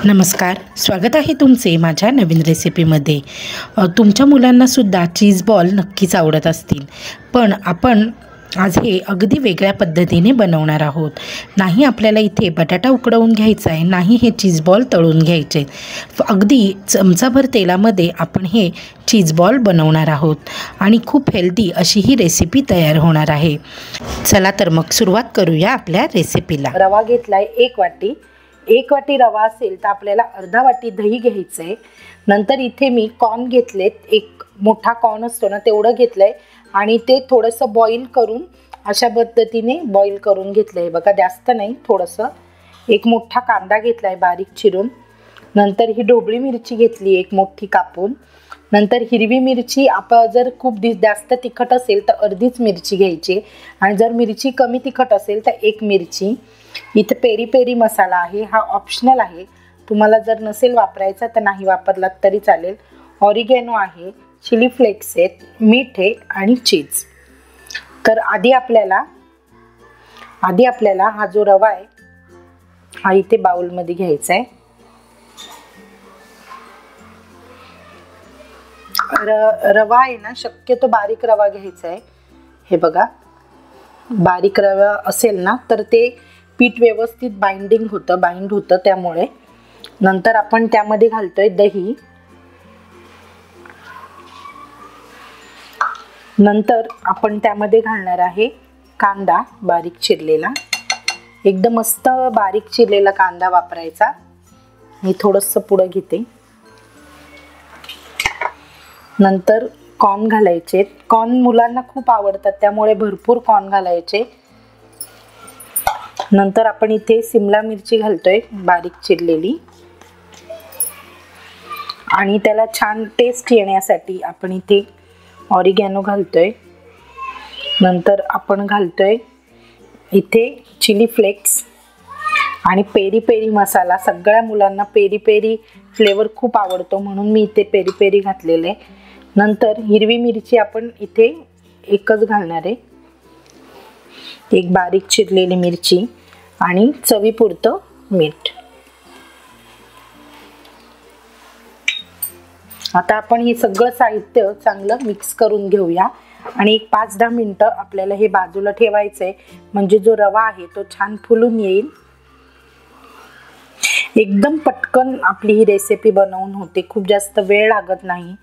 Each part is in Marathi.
नमस्कार, स्वागत आहे तुमचे माझ्या नवीन रेसिपीमध्ये। तुमच्या मुलांनासुद्धा चीज बॉल नक्कीच आवडत असतील, पण आपण आज हे अगदी वेगळ्या पद्धतीने बनवणार आहोत। नाही आपल्याला इथे बटाटा उकडवून घ्यायचा आहे, नाही हे चीज बॉल तळून घ्यायचे। अगदी चमचाभर तेलामध्ये आपण हे चीज बॉल बनवणार आहोत आणि खूप हेल्दी अशी ही रेसिपी तयार होणार आहे। चला तर मग सुरुवात करूया आपल्या रेसिपीला। रवा घेतलाय एक वाटी रवा असेल तर आपल्याला अर्धा वाटी दही घ्यायचं आहे। नंतर इथे मी कॉर्न घेतलेत, एक मोठा कॉर्न असतो ना तेवढं घेतलंय आणि ते थोडंसं बॉईल करून अशा पद्धतीने बॉईल करून घेतलंय बघा, जास्त नाही थोडंसं। एक मोठा कांदा घेतलाय बारीक चिरून। नंतर ही ढोबळी मिरची घेतली एक मोठी कापून। नंतर हिरवी मिरची, आपण जर खूप जास्त तिखट असेल तर अर्धीच मिरची घ्यायची आणि जर मिरची कमी तिखट असेल तर एक मिरची। इथे पेरी पेरी मसाला आहे, हा ऑप्शनल आहे, तुम्हाला जर नसेल वापरायचा तर नाही वापरलात तरी चालेल। ऑरिगॅनो आहे, चिली फ्लेक्स आहेत, मीठ आहे आणि चीज। तर आधी आपल्याला हा जो रवा आहे हा इथे बाउलमध्ये घ्यायचा आहे। रवा आहे ना, शक्यतो बारीक रवा घ्यायचा आहे। हे बघा, बारीक रवा असेल ना तर ते पीठ व्यवस्थित बाइंड होतं त्यामुळे। नंतर आपण त्यामध्ये घालतोय दही। नंतर आपण त्यामध्ये घालणार आहे कांदा बारीक चिरलेला, एकदम मस्त बारीक चिरलेला कांदा वापरायचा। मी थोडंसं पुढं घेते। नंतर कॉर्न घालायचे, कॉर्न मुलांना खूप आवडतात त्यामुळे भरपूर कॉर्न घालायचे। नंतर आपण इथे शिमला मिरची घालतोय बारीक चिरलेली आणि त्याला छान टेस्ट येण्यासाठी आपण इथे ऑरिगॅनो घालतोय। नंतर आपण घालतोय इथे चिली फ्लेक्स आणि पेरी पेरी मसाला। सगळ्या मुलांना पेरी पेरी फ्लेवर खूप आवडतो म्हणून मी इथे पेरी पेरी घातलेले। नंतर हिरवी मिरची आपण इथे एकच घालणार आहे, एक बारीक चिरलेली मिरची आणि चवीपुरतं मीठ। आता आपण हे सगळं साहित्य चांगलं मिक्स करून घेऊया आणि एक 5-10 मिनिटं आपल्याला हे बाजूला ठेवायचंय, म्हणजे जो रवा आहे तो छान फुलून येईल। एकदम पटकन आपली ही रेसिपी बनवून होते, खूप जास्त वेळ लागत नाही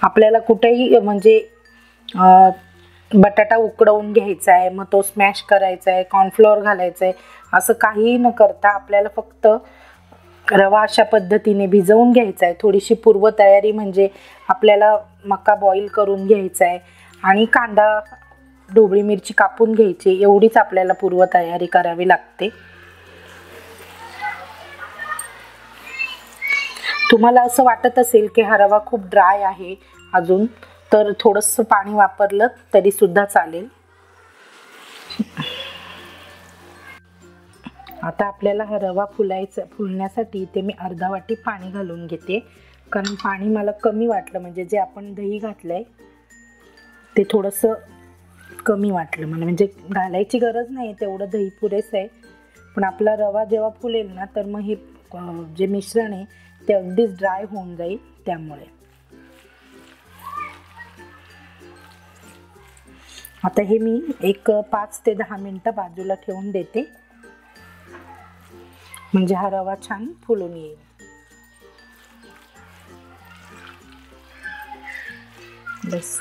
आपल्याला कुठेही। म्हणजे बटाटा उकडवून घ्यायचा आहे, मग तो स्मॅश करायचा आहे, कॉर्नफ्लोअर घालायचं आहे, असं काही न करता आपल्याला फक्त रवा अशा पद्धतीने भिजवून घ्यायचा आहे। थोडीशी पूर्वतयारी म्हणजे आपल्याला मका बॉईल करून घ्यायचा आहे आणि कांदा ढोबळी मिरची कापून घ्यायची, एवढीच आपल्याला पूर्वतयारी करावी लागते। तुम्हाला असं वाटत असेल की हा रवा खूप ड्राय आहे अजून, तर थोडंसं पाणी वापरलं तरी सुद्धा चालेल। आता आपल्याला हा रवा फुलण्यासाठी इथे मी अर्धा वाटी पाणी घालून घेते, कारण पाणी मला कमी वाटलं, म्हणजे जे आपण दही घातलंय ते थोडंसं कमी वाटलं मला, म्हणजे घालायची गरज नाही, तेवढं दही पुरेसं आहे। पण आपला रवा जेव्हा फुलेल ना तर मग हे जे मिश्रण आहे ते अगदीच ड्राय होऊन जाईल, त्यामुळे। आता हे मी एक 5 ते 10 मिनिटं बाजूला ठेवून देते, म्हणजे हा रवा छान फुलून येईल। बस,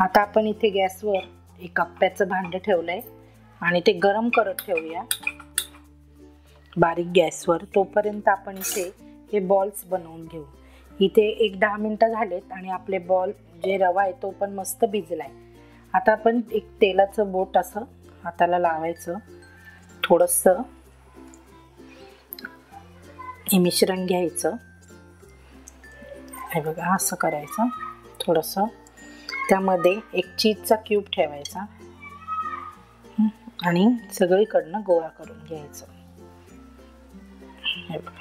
आता आपण इथे गॅसवर एक आप्याचं भांडं ठेवलंय आणि ते गरम करत ठेवूया बारीक गॅसवर। तोपर्यंत आपण इथे हे बॉल्स बनवून घेऊ। इथे एक 10 मिनिटं झालेत आणि आपले बॉल, जे रवा आहे तो पण मस्त भिजलाय। आता आपण एक तेलाचं बोट असं हाताला लावायचं, थोडंसं हे मिश्रण घ्यायचं, हे बघा असं करायचं, थोडंसं त्यामध्ये एक चीजचा क्यूब ठेवायचा आणि सगळीकडनं गोळा करून घ्यायचं, हे बघा।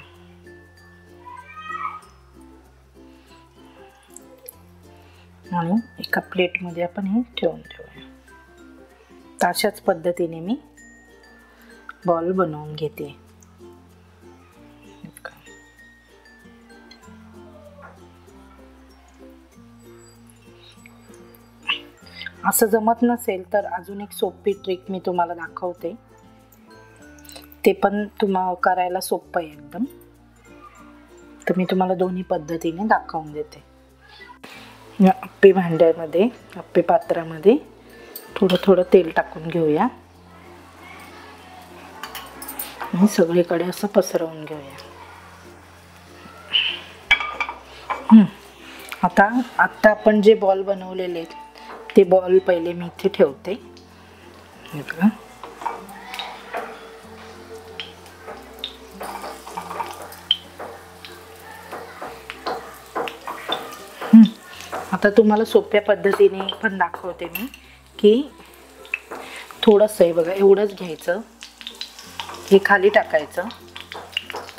आणि एका प्लेटमध्ये आपण हे ठेवून ठेवूया। अशाच पद्धतीने मी बॉल बनवून घेते। असं जमत नसेल तर अजून एक सोपी ट्रिक मी तुम्हाला दाखवते, ते पण तुम्हाला करायला सोपं आहे एकदम. तर मी तुम्हाला दोन्ही पद्धतीने दाखवून देते. या अप्पे भांड्यामध्ये, अप्पे पात्रामध्ये थोडं थोडं तेल टाकून घेऊया आणि सगळीकडे असं पसरवून घेऊया. आता आपण जे बॉल बनवलेले ते बॉल पहिले मी इथे ठेवते. हे बघा, आता तुम्हाला सोप्या पद्धतीने पण दाखवते मी की थोडंसं आहे बघा, एवढंच घ्यायचं, हे खाली टाकायचं,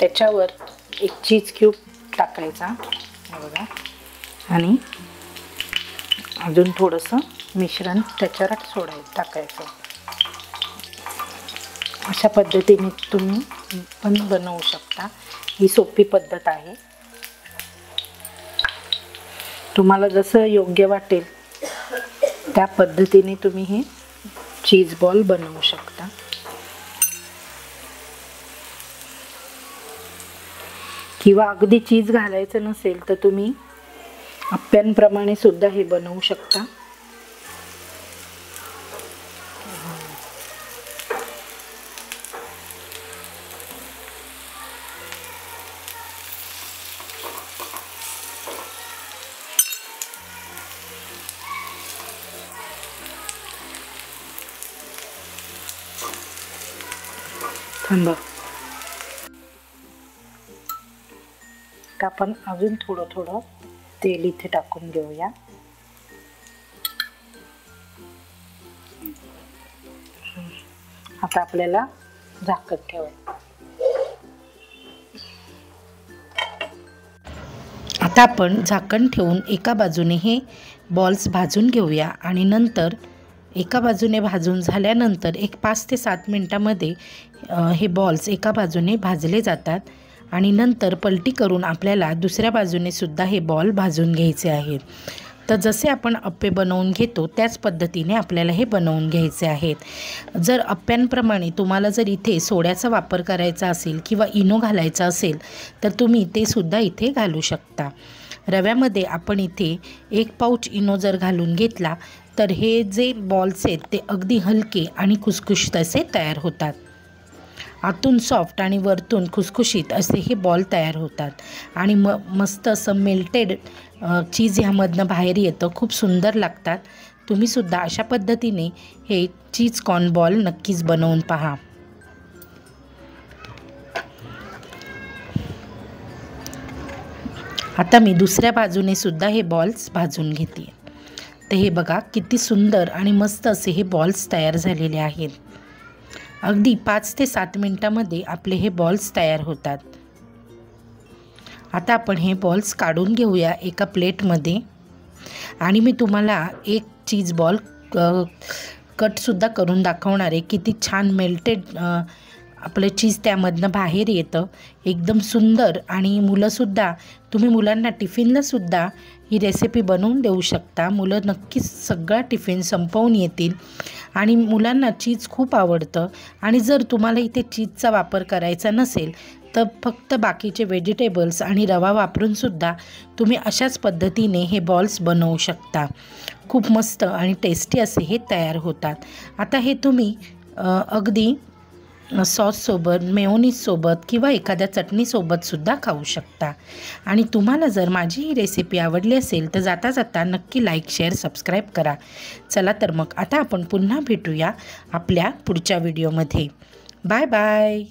त्याच्यावर एक चीज क्यूब टाकायचा बघा आणि अजून थोडंसं मिश्रण त्याच्यावर टाकायचं. अशा पद्धतीने तुम्ही पण बनवू शकता. ही सोपी पद्धत आहे. तुम्हाला जसं योग्य वाटेल त्या पद्धतीने तुम्ही हे चीज बॉल बनवू शकता. किंवा अगदी चीज घालायचं नसेल तर तुम्ही अप्प्यांप्रमाणे सुद्धा हे बनवू शकता. थांबा, आपण अजून थोडं थोडं तेल इथे टाकून घेऊया. आता आपल्याला झाकण ठेवायचं. आता आपण झाकण ठेवून एका बाजूने हे बॉल्स भाजून घेऊया आणि नंतर एका बाजूने भाजून झाल्यानंतर एक 5 ते 7 मिनिटांमध्ये हे बॉल्स एका बाजूने भाजले जातात आणि नंतर पलटी करून आपल्याला दुसऱ्या बाजूने सुद्धा हे बॉल भाजून घ्यायचे आहेत. तर जसे आपण अप्पे बनवून घेतो त्याच पद्धतीने आपल्याला हे बनवून घ्यायचे आहेत. जर अप्प्यांप्रमाणे तुम्हाला जर इथे सोड्याचा वापर करायचा असेल किंवा इनो घालायचा असेल तर तुम्ही ते सुद्धा इथे घालू शकता. रव्यामध्ये आपण इथे 1 पाऊच इनो जर घालून घेतला तर हे जे बॉल्स आहेत ते अगदी हलके आणि खुसखुशीत असे तयार होतात. आतून सॉफ्ट आणि वरतून खुसखुशीत असे हे बॉल तयार होतात आणि मस्त असं मेल्टेड चीज ह्यामधनं बाहेर येतं. खूप सुंदर लागतात. तुम्हीसुद्धा अशा पद्धतीने हे चीज कॉर्न बॉल नक्कीच बनवून पहा. आता मी दुसऱ्या बाजूने सुद्धा हे बॉल्स भाजून घेते. तर हे बघा किती सुंदर आणि मस्त असे हे बॉल्स तयार झालेले आहेत. अगदी 5 ते 7 मिनिटांमध्ये आपले हे बॉल्स तयार होतात. आता आपण हे बॉल्स काढून घेऊया एका प्लेटमध्ये आणि मी तुम्हाला एक चीज बॉल कटसुद्धा करून दाखवणार आहे. किती छान मेल्टेड आपलं चीज त्यामधनं बाहेर येतं. एकदम सुंदर आणि मुलंसुद्धा, तुम्ही मुलांना टिफिनलासुद्धा ही रेसिपी बनवून देऊ शकता. मुलं नक्कीच सगळा टिफिन संपवून येतील आणि मुलांना चीज खूप आवडतं. आणि जर तुम्हाला इथे चीजचा वापर करायचा नसेल तर फक्त बाकीचे व्हेजिटेबल्स आणि रवा वापरूनसुद्धा तुम्ही अशाच पद्धतीने हे बॉल्स बनवू शकता. खूप मस्त आणि टेस्टी असे हे तयार होतात. आता हे तुम्ही अगदी सॉससोबत, मेयोनीजसोबत किंवा एखाद्या चटणीसोबतसुद्धा खाऊ शकता. आणि तुम्हाला जर माझी ही रेसिपी आवडली असेल तर जाता जाता नक्की लाईक, शेअर, सबस्क्राईब करा. चला तर मग आता आपण पुन्हा भेटूया आपल्या पुढच्या व्हिडिओमध्ये. Bye bye.